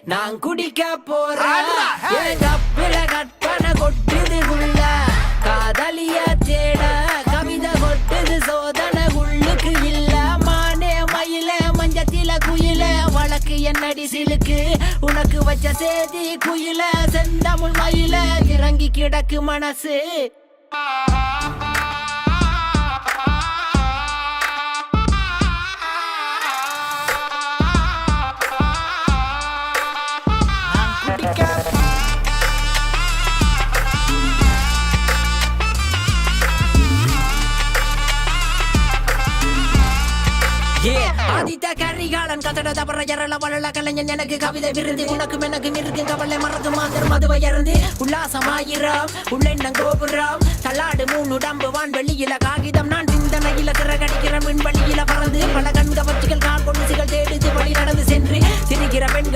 நான் குடிக்க போறேன் கப்பில கற்பனை கொட்டுதுக்குள்ள காதலிய தேட கவிதை கொட்டுது சோதனை உள்ளுக்கு இல்ல மானே மயில மஞ்சத்தில குயில வழக்கு என்னடி சிலுக்கு உனக்கு வச்ச சேதி குயில செந்தமிழ் மயில இறங்கி கிடக்கு மனசு ஆதித்த கரிகாலன் கதட தபர எரள வளல கலைஞன் எனக்கு கவிதை விருது உனக்கும் எனக்கும் இருக்கும் கவலை மறந்து மாந்தர் மதுவை இறந்து உல்லாசமாயிரம் உள்ளெண்ணம் கோபுரம் தள்ளாடு மூணு உடம்பு வான்வெளியில காகிதம் நான் சிந்தனையில திறகடிக்கிற விண்வெளியில பறந்து பல கண்கவர்ச்சிகள் கால் கொண்டுசிகள் தேடுது வழி நடந்து சென்று சிரிக்கிற பெண்கள்